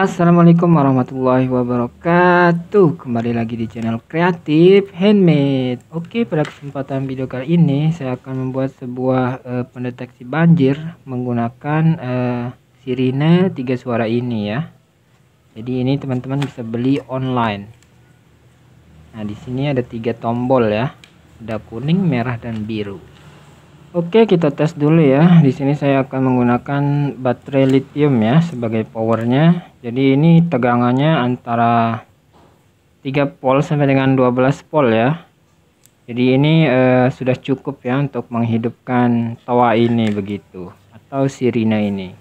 Assalamualaikum warahmatullahi wabarakatuh. Kembali lagi di channel Kreatif Handmade. Oke, pada kesempatan video kali ini saya akan membuat sebuah pendeteksi banjir menggunakan sirine 3 suara ini ya. Jadi ini teman-teman bisa beli online. Nah, di sini ada 3 tombol ya. Ada kuning, merah, dan biru. Oke, kita tes dulu ya. Di sini saya akan menggunakan baterai lithium ya sebagai powernya. Jadi ini tegangannya antara 3 volt sampai dengan 12 volt ya. Jadi ini sudah cukup ya untuk menghidupkan tawa ini begitu, atau sirine ini.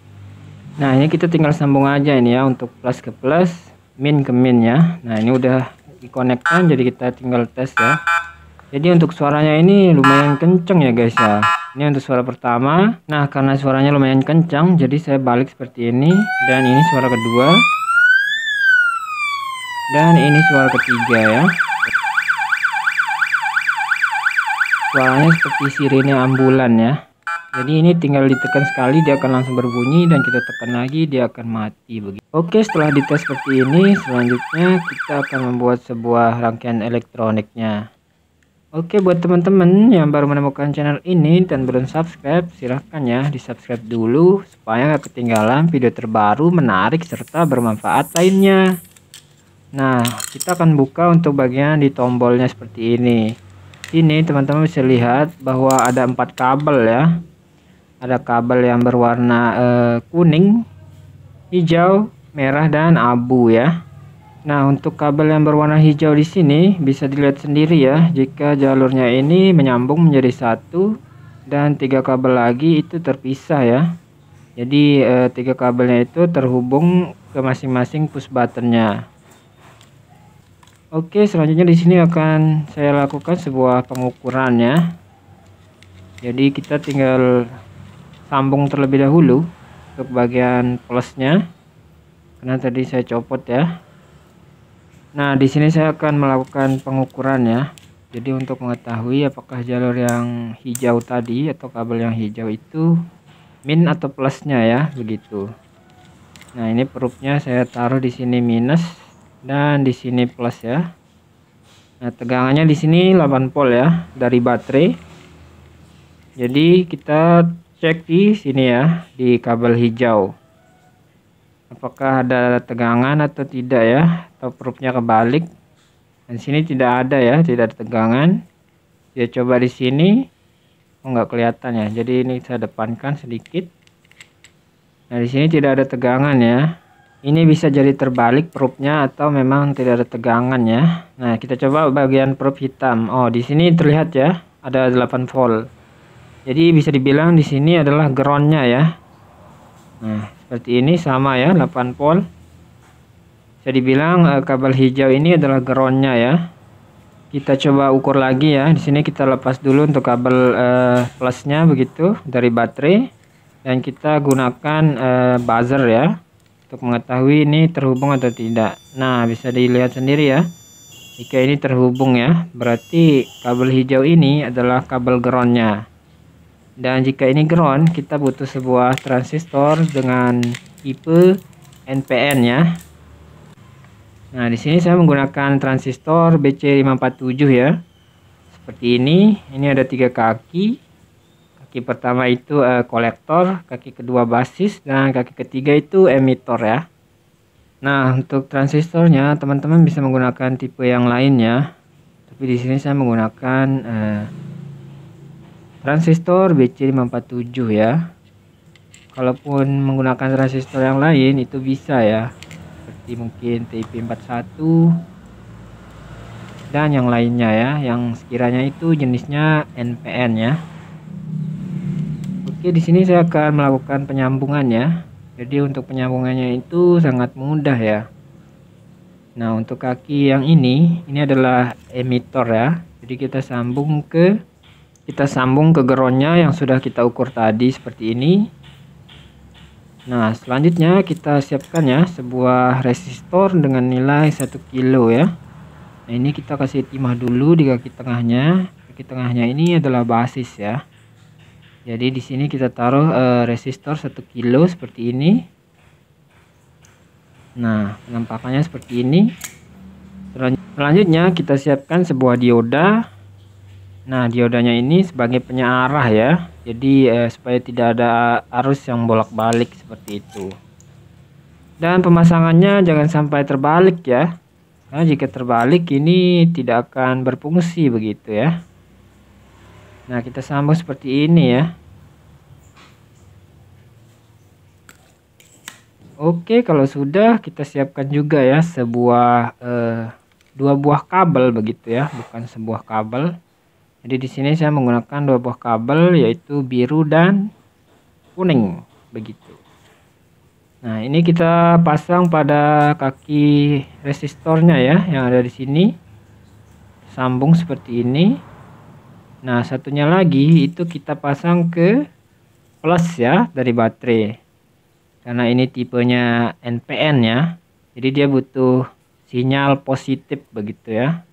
Nah, ini kita tinggal sambung aja ini ya untuk plus ke plus, min ke min ya. Nah, ini udah dikonekkan, jadi kita tinggal tes ya. Jadi untuk suaranya ini lumayan kenceng ya guys ya. Ini untuk suara pertama. Nah, karena suaranya lumayan kencang, jadi saya balik seperti ini. Dan ini suara kedua. Dan ini suara ketiga ya. Suaranya seperti sirine ambulan ya. Jadi ini tinggal ditekan sekali dia akan langsung berbunyi, dan kita tekan lagi dia akan mati begitu. Oke, setelah dites seperti ini, selanjutnya kita akan membuat sebuah rangkaian elektroniknya. Oke, buat teman-teman yang baru menemukan channel ini dan belum subscribe, silahkan ya di subscribe dulu supaya nggak ketinggalan video terbaru menarik serta bermanfaat lainnya. Nah, kita akan buka untuk bagian di tombolnya seperti ini. Ini teman-teman bisa lihat bahwa ada 4 kabel ya. Ada kabel yang berwarna kuning, hijau, merah, dan abu ya. Nah, untuk kabel yang berwarna hijau di sini bisa dilihat sendiri ya, jika jalurnya ini menyambung menjadi satu dan 3 kabel lagi itu terpisah ya. Jadi 3 kabelnya itu terhubung ke masing-masing push buttonnya. Oke, selanjutnya di sini akan saya lakukan sebuah pengukuran ya. Jadi kita tinggal sambung terlebih dahulu untuk bagian plusnya, karena tadi saya copot ya. Nah, di sini saya akan melakukan pengukuran ya. Jadi untuk mengetahui apakah jalur yang hijau tadi atau kabel yang hijau itu min atau plusnya ya, begitu. Nah, ini perutnya saya taruh di sini minus dan di sini plus ya. Nah, tegangannya di sini 8 volt ya dari baterai. Jadi kita cek di sini ya, di kabel hijau. Apakah ada tegangan atau tidak ya, atau perutnya kebalik. Dan sini tidak ada ya, tidak ada tegangan. Dia coba di sini, nggak kelihatan ya. Jadi ini saya depankan sedikit. Nah, di sini tidak ada tegangan ya. Ini bisa jadi terbalik perutnya atau memang tidak ada tegangan ya. Nah, kita coba bagian perut hitam. Oh, di sini terlihat ya, ada 8 volt. Jadi bisa dibilang di sini adalah groundnya ya. Nah, seperti ini sama ya, 8 volt. Bisa dibilang kabel hijau ini adalah groundnya ya. Kita coba ukur lagi ya. Di sini kita lepas dulu untuk kabel plusnya begitu dari baterai, dan kita gunakan buzzer ya untuk mengetahui ini terhubung atau tidak. Nah, bisa dilihat sendiri ya. Jika ini terhubung ya, berarti kabel hijau ini adalah kabel groundnya. Dan jika ini ground, kita butuh sebuah transistor dengan tipe NPN ya. Nah, di sini saya menggunakan transistor BC547 ya. Seperti ini. Ini ada 3 kaki. Kaki pertama itu kolektor, kaki kedua basis, dan kaki ketiga itu emitor ya. Nah, untuk transistornya teman-teman bisa menggunakan tipe yang lain ya. Tapi di sini saya menggunakan transistor BC547 ya. Kalaupun menggunakan transistor yang lain itu bisa ya, seperti mungkin TIP41 dan yang lainnya ya, yang sekiranya itu jenisnya NPN ya. Oke, di sini saya akan melakukan penyambungan ya. Jadi untuk penyambungannya itu sangat mudah ya. Nah, untuk kaki yang ini adalah emitor ya. Jadi kita sambung ke groundnya yang sudah kita ukur tadi seperti ini. Nah, selanjutnya kita siapkan ya sebuah resistor dengan nilai 1 kilo ya. Nah, ini kita kasih timah dulu di kaki tengahnya. Kaki tengahnya ini adalah basis ya. Jadi di sini kita taruh resistor 1 kilo seperti ini. Nah, penampakannya seperti ini. Selanjutnya kita siapkan sebuah dioda. Nah, diodanya ini sebagai penyarah ya. Jadi supaya tidak ada arus yang bolak-balik seperti itu. Dan pemasangannya jangan sampai terbalik ya. Karena jika terbalik ini tidak akan berfungsi begitu ya. Nah, kita sambung seperti ini ya. Oke, kalau sudah kita siapkan juga ya sebuah dua buah kabel begitu ya, bukan sebuah kabel. Jadi di sini saya menggunakan dua buah kabel yaitu biru dan kuning begitu. Nah, ini kita pasang pada kaki resistornya ya yang ada di sini. Sambung seperti ini. Nah, satunya lagi itu kita pasang ke plus ya dari baterai. Karena ini tipenya NPN ya. Jadi dia butuh sinyal positif begitu ya.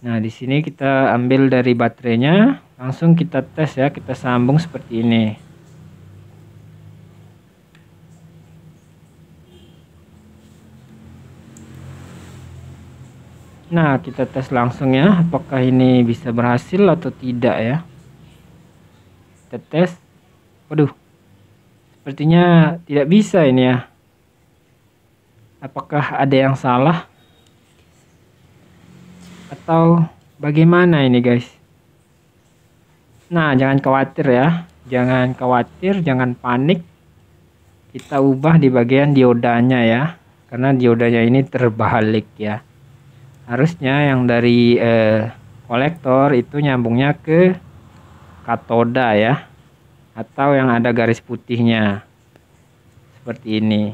Nah, di sini kita ambil dari baterainya, langsung kita tes ya, kita sambung seperti ini. Nah, kita tes langsung ya, apakah ini bisa berhasil atau tidak ya. Kita tes. Waduh, sepertinya tidak bisa ini ya. Apakah ada yang salah? Atau bagaimana ini guys? Nah, jangan khawatir ya. Jangan khawatir, jangan panik. Kita ubah di bagian diodanya ya. Karena diodanya ini terbalik ya. Harusnya yang dari kolektor itu nyambungnya ke katoda ya. Atau yang ada garis putihnya. Seperti ini.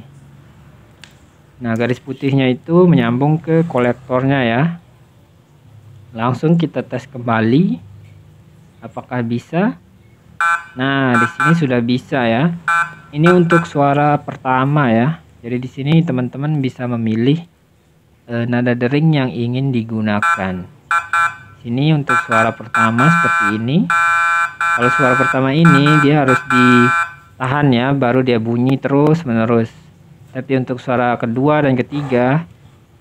Nah, garis putihnya itu menyambung ke kolektornya ya. Langsung kita tes kembali. Apakah bisa? Nah, di sini sudah bisa ya. Ini untuk suara pertama ya. Jadi di sini teman-teman bisa memilih nada dering yang ingin digunakan. Sini untuk suara pertama seperti ini. Kalau suara pertama ini dia harus ditahan ya, baru dia bunyi terus menerus. Tapi untuk suara kedua dan ketiga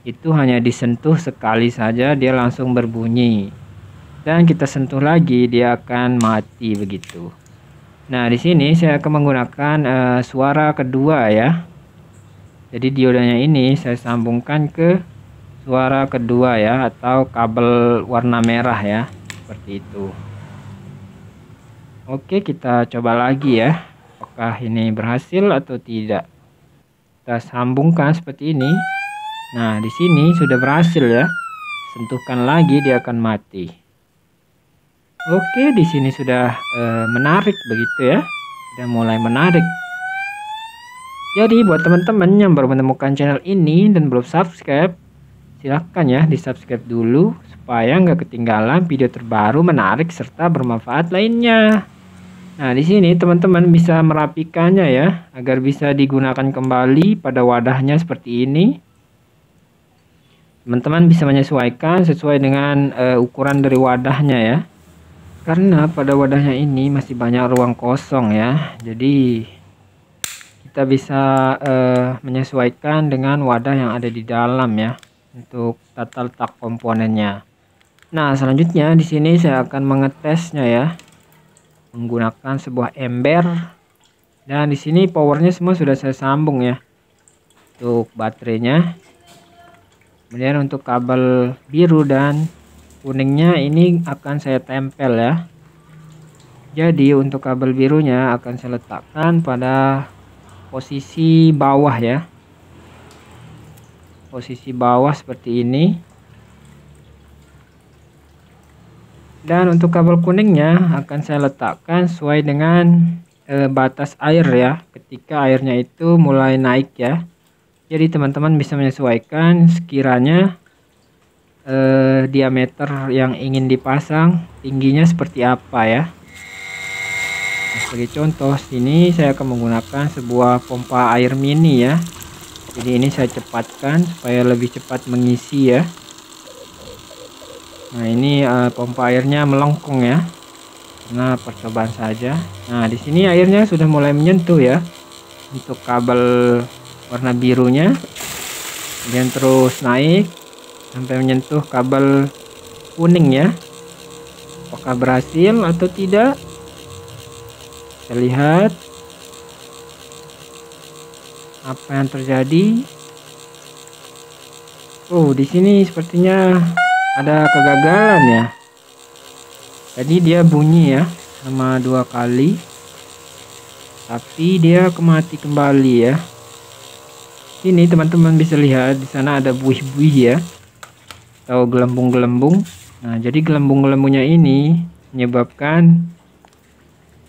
itu hanya disentuh sekali saja dia langsung berbunyi. Dan kita sentuh lagi dia akan mati begitu. Nah, di sini saya akan menggunakan suara kedua ya. Jadi diodanya ini saya sambungkan ke suara kedua ya, atau kabel warna merah ya, seperti itu. Oke, kita coba lagi ya. Apakah ini berhasil atau tidak? Kita sambungkan seperti ini. Nah, di sini sudah berhasil ya. Sentuhkan lagi dia akan mati. Oke, di sini sudah menarik begitu ya. Sudah mulai menarik. Jadi buat teman-teman yang baru menemukan channel ini dan belum subscribe, silahkan ya di subscribe dulu supaya nggak ketinggalan video terbaru menarik serta bermanfaat lainnya. Nah, di sini teman-teman bisa merapikannya ya agar bisa digunakan kembali pada wadahnya seperti ini. Teman-teman bisa menyesuaikan sesuai dengan ukuran dari wadahnya ya. Karena pada wadahnya ini masih banyak ruang kosong ya. Jadi kita bisa menyesuaikan dengan wadah yang ada di dalam ya untuk tata letak komponennya. Nah, selanjutnya di sini saya akan mengetesnya ya menggunakan sebuah ember. Dan di sini powernya semua sudah saya sambung ya untuk baterainya. Kemudian untuk kabel biru dan kuningnya ini akan saya tempel ya. Jadi untuk kabel birunya akan saya letakkan pada posisi bawah ya. Posisi bawah seperti ini. Dan untuk kabel kuningnya akan saya letakkan sesuai dengan batas air ya. Ketika airnya itu mulai naik ya. Jadi teman-teman bisa menyesuaikan sekiranya diameter yang ingin dipasang tingginya seperti apa ya. Nah, sebagai contoh sini saya akan menggunakan sebuah pompa air mini ya. Jadi ini saya cepatkan supaya lebih cepat mengisi ya. Nah, ini pompa airnya melengkung ya. Nah, percobaan saja. Nah, di sini airnya sudah mulai menyentuh ya untuk kabel warna birunya, kemudian terus naik sampai menyentuh kabel kuning ya. Apakah berhasil atau tidak? Kita lihat apa yang terjadi. Oh, di sini sepertinya ada kegagalan ya. Jadi dia bunyi ya sama 2 kali, tapi dia mati kembali ya. Ini teman-teman bisa lihat di sana ada buih-buih ya, atau gelembung-gelembung. Nah, jadi gelembung-gelembungnya ini menyebabkan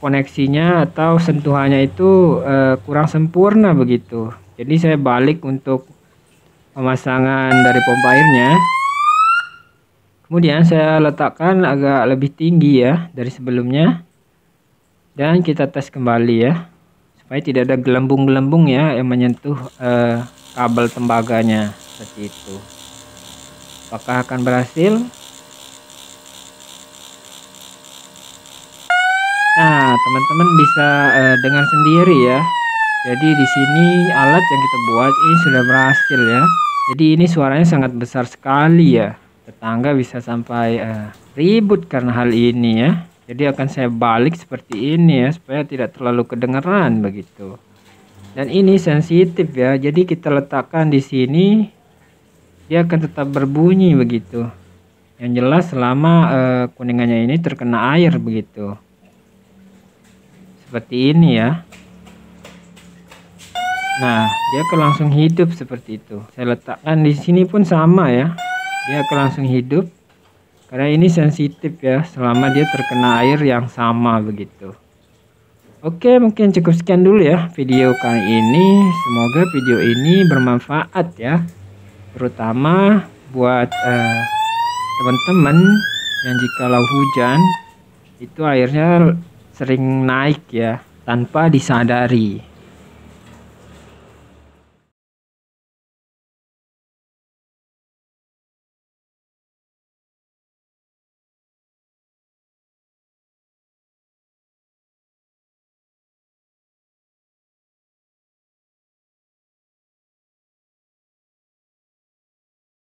koneksinya atau sentuhannya itu kurang sempurna begitu. Jadi saya balik untuk pemasangan dari pompa airnya. Kemudian saya letakkan agak lebih tinggi ya dari sebelumnya. Dan kita tes kembali ya, supaya tidak ada gelembung-gelembung ya yang menyentuh kabel tembaganya seperti itu. Apakah akan berhasil? Nah, teman-teman bisa dengar sendiri ya. Jadi di sini alat yang kita buat ini sudah berhasil ya. Jadi ini suaranya sangat besar sekali ya. Tetangga bisa sampai ribut karena hal ini ya. Jadi akan saya balik seperti ini ya, supaya tidak terlalu kedengaran begitu. Dan ini sensitif ya. Jadi kita letakkan di sini, dia akan tetap berbunyi begitu. Yang jelas selama kuningannya ini terkena air begitu. Seperti ini ya. Nah, dia akan langsung hidup seperti itu. Saya letakkan di sini pun sama ya. Dia akan langsung hidup. Karena ini sensitif ya, selama dia terkena air yang sama begitu. Oke, mungkin cukup sekian dulu ya video kali ini. Semoga video ini bermanfaat ya. Terutama buat teman-teman yang jikalau hujan itu airnya sering naik ya tanpa disadari.